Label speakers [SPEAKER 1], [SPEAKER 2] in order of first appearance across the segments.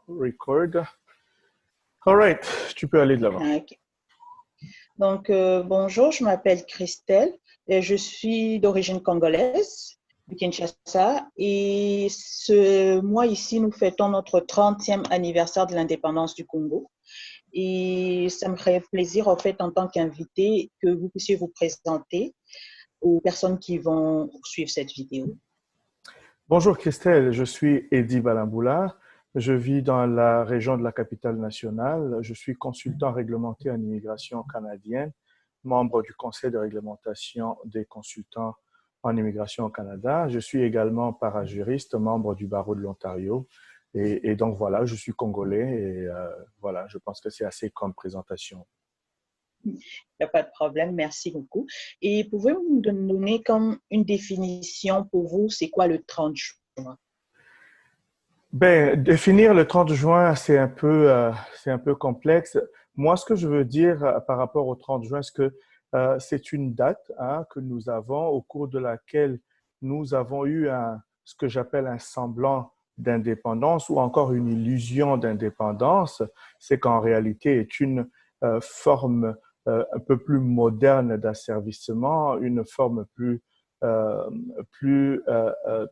[SPEAKER 1] Record. All right, tu peux aller de l'avant.
[SPEAKER 2] Ok. Donc, bonjour, je m'appelle Christelle et je suis d'origine congolaise, du Kinshasa. Et ce mois ici, nous fêtons notre 30e anniversaire de l'indépendance du Congo. Et ça me ferait plaisir, en fait, en tant qu'invité, que vous puissiez vous présenter aux personnes qui vont suivre cette vidéo.
[SPEAKER 1] Bonjour Christelle, je suis Eddy Balamboula. Je vis dans la région de la capitale nationale. Je suis consultant réglementé en immigration canadienne, membre du conseil de réglementation des consultants en immigration au Canada. Je suis également parajuriste, membre du barreau de l'Ontario. Et donc voilà, je suis congolais et voilà, je pense que c'est assez comme présentation.
[SPEAKER 2] Il n'y a pas de problème, merci beaucoup. Et pouvez-vous nous donner comme une définition pour vous, c'est quoi le 30 juin?
[SPEAKER 1] Ben, définir le 30 juin, c'est un peu complexe. Moi, ce que je veux dire par rapport au 30 juin, c'est que c'est une date hein, que nous avons au cours de laquelle nous avons eu ce que j'appelle un semblant d'indépendance ou encore une illusion d'indépendance. C'est qu'en réalité est une forme un peu plus moderne d'asservissement, une forme euh, plus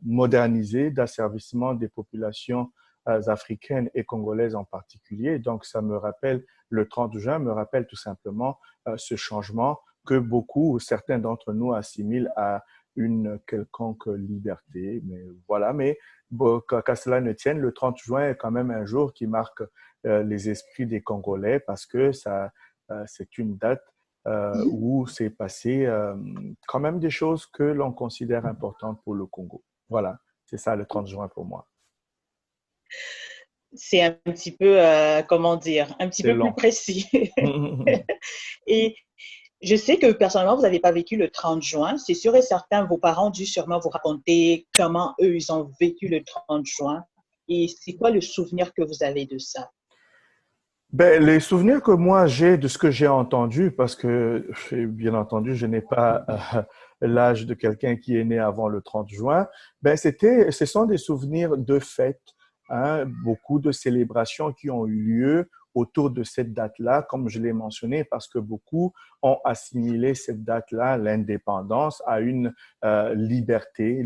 [SPEAKER 1] modernisée d'asservissement des populations africaines et congolaises en particulier. Donc, ça me rappelle, le 30 juin me rappelle tout simplement ce changement que beaucoup, ou certains d'entre nous assimilent à une quelconque liberté. Mais voilà, mais bon, qu'à cela ne tienne, le 30 juin est quand même un jour qui marque les esprits des Congolais parce que c'est une date où s'est passé quand même des choses que l'on considère importantes pour le Congo. Voilà, c'est ça le 30 juin pour moi.
[SPEAKER 2] C'est un petit peu, comment dire, un petit
[SPEAKER 1] C'est
[SPEAKER 2] peu plus
[SPEAKER 1] long.
[SPEAKER 2] précis. Et je sais que personnellement, vous n'avez pas vécu le 30 juin. C'est sûr et certain, vos parents ont dû sûrement vous raconter comment eux, ils ont vécu le 30 juin. Et c'est quoi le souvenir que vous avez de ça?
[SPEAKER 1] Ben, les souvenirs que moi j'ai de ce que j'ai entendu, parce que bien entendu, je n'ai pas l'âge de quelqu'un qui est né avant le 30 juin, ben ce sont des souvenirs de fêtes, hein, beaucoup de célébrations qui ont eu lieu autour de cette date-là, comme je l'ai mentionné, parce que beaucoup ont assimilé cette date-là, l'indépendance, à une liberté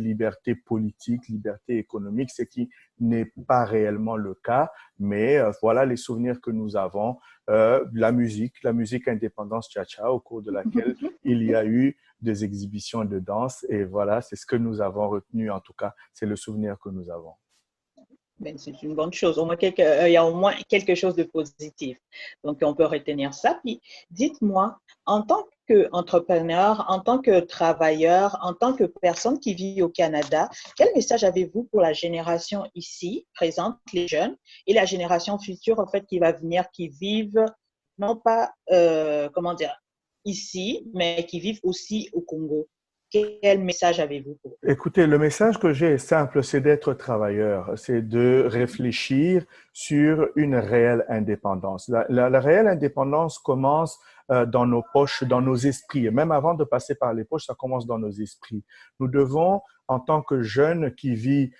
[SPEAKER 1] politique, liberté économique, ce qui n'est pas réellement le cas. Mais voilà les souvenirs que nous avons. La musique indépendance cha-cha, au cours de laquelle il y a eu des exhibitions de danse. Et voilà, c'est ce que nous avons retenu, en tout cas, c'est le souvenir que nous avons.
[SPEAKER 2] Ben, c'est une bonne chose. Il y a au moins quelque chose de positif. Donc, on peut retenir ça. Puis, dites-moi, en tant qu'entrepreneur, en tant que travailleur, en tant que personne qui vit au Canada, quel message avez-vous pour la génération ici, présente, les jeunes, et la génération future, en fait, qui va venir, qui vivent, non pas, comment dire, ici, mais qui vivent aussi au Congo? Quel message avez-vous pour eux?
[SPEAKER 1] Écoutez, le message que j'ai est simple, c'est d'être travailleur, c'est de réfléchir sur une réelle indépendance. La réelle indépendance commence dans nos poches, dans nos esprits. Et même avant de passer par les poches, ça commence dans nos esprits. Nous devons, en tant que jeunes qui vivent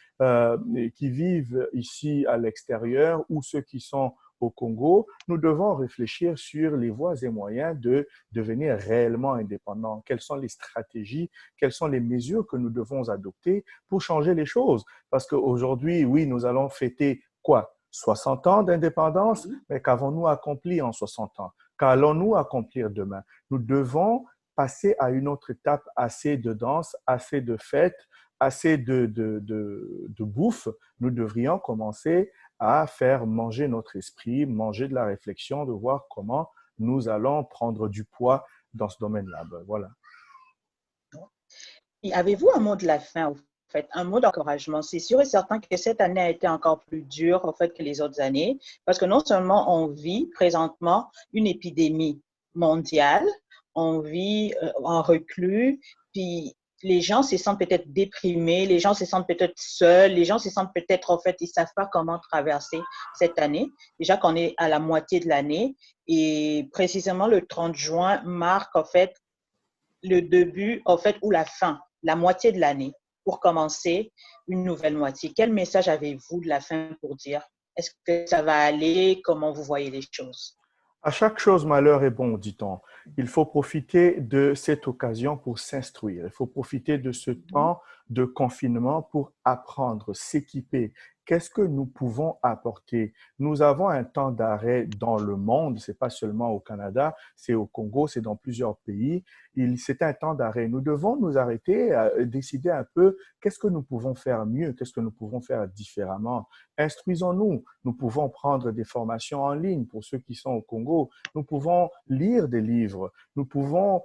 [SPEAKER 1] ici à l'extérieur ou ceux qui sont au Congo, nous devons réfléchir sur les voies et moyens de devenir réellement indépendants. Quelles sont les stratégies, quelles sont les mesures que nous devons adopter pour changer les choses. Parce qu'aujourd'hui, oui, nous allons fêter quoi? 60 ans d'indépendance, mais qu'avons-nous accompli en 60 ans? Qu'allons-nous accomplir demain? Nous devons passer à une autre étape, assez de danse, assez de fêtes, assez de bouffe. Nous devrions commencer à faire manger notre esprit, manger de la réflexion, de voir comment nous allons prendre du poids dans ce domaine-là. Ben, voilà.
[SPEAKER 2] Et avez-vous un mot de la fin, en fait, un mot d'encouragement? C'est sûr et certain que cette année a été encore plus dure, en fait, que les autres années, parce que non seulement on vit présentement une épidémie mondiale, on vit en reclus, puis les gens se sentent peut-être déprimés, les gens se sentent peut-être seuls, les gens se sentent peut-être, en fait, ils ne savent pas comment traverser cette année. Déjà qu'on est à la moitié de l'année, et précisément le 30 juin marque, en fait, le début, en fait, ou la fin, la moitié de l'année, pour commencer une nouvelle moitié. Quel message avez-vous de la fin pour dire? Est-ce que ça va aller? Comment vous voyez les choses?
[SPEAKER 1] À chaque chose, malheur est bon, dit-on. Il faut profiter de cette occasion pour s'instruire. Il faut profiter de ce
[SPEAKER 2] Mhm.
[SPEAKER 1] temps de confinement pour apprendre, s'équiper. Qu'est-ce que nous pouvons apporter? Nous avons un temps d'arrêt dans le monde. C'est pas seulement au Canada, c'est au Congo, c'est dans plusieurs pays. C'est un temps d'arrêt. Nous devons nous arrêter, décider un peu qu'est-ce que nous pouvons faire mieux, qu'est-ce que nous pouvons faire différemment. Instruisons-nous. Nous pouvons prendre des formations en ligne pour ceux qui sont au Congo. Nous pouvons lire des livres. Nous pouvons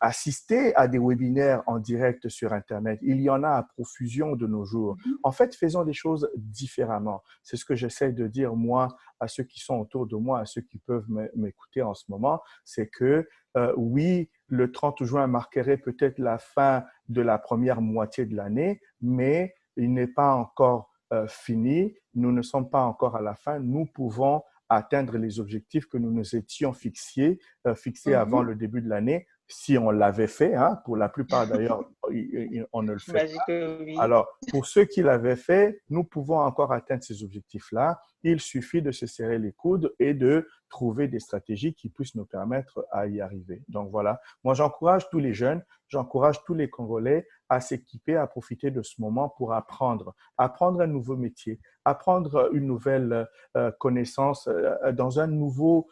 [SPEAKER 1] assister à des webinaires en direct sur Internet. Il y en a à profusion de nos jours.
[SPEAKER 2] Mhm.
[SPEAKER 1] En fait, faisons des choses différemment. C'est ce que j'essaie de dire, moi, à ceux qui sont autour de moi, à ceux qui peuvent m'écouter en ce moment, c'est que oui, le 30 juin marquerait peut-être la fin de la première moitié de l'année, mais il n'est pas encore fini. Nous ne sommes pas encore à la fin. Nous pouvons atteindre les objectifs que nous nous étions fixés avant
[SPEAKER 2] Mhm.
[SPEAKER 1] le début de l'année, si on l'avait fait. Hein. Pour la plupart, d'ailleurs, on ne le fait
[SPEAKER 2] J'imagine
[SPEAKER 1] pas.
[SPEAKER 2] que oui.
[SPEAKER 1] Alors, pour ceux qui l'avaient fait, nous pouvons encore atteindre ces objectifs-là. Il suffit de se serrer les coudes et de trouver des stratégies qui puissent nous permettre à y arriver. Donc voilà, moi j'encourage tous les jeunes, j'encourage tous les Congolais à s'équiper, à profiter de ce moment pour apprendre un nouveau métier, apprendre une nouvelle connaissance dans un nouveau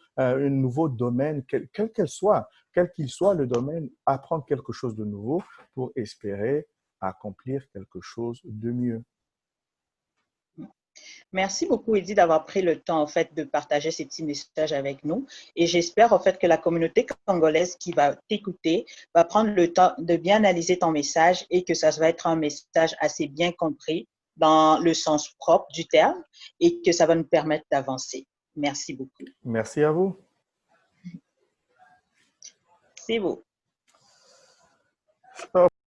[SPEAKER 1] domaine, quel qu'elle soit, quel qu'il soit le domaine, apprendre quelque chose de nouveau pour espérer accomplir quelque chose de mieux.
[SPEAKER 2] Merci beaucoup, Edith, d'avoir pris le temps, en fait, de partager ces petits messages avec nous. Et j'espère, en fait, que la communauté congolaise qui va t'écouter va prendre le temps de bien analyser ton message et que ça va être un message assez bien compris dans le sens propre du terme et que ça va nous permettre d'avancer. Merci beaucoup.
[SPEAKER 1] Merci à vous.
[SPEAKER 2] C'est beau.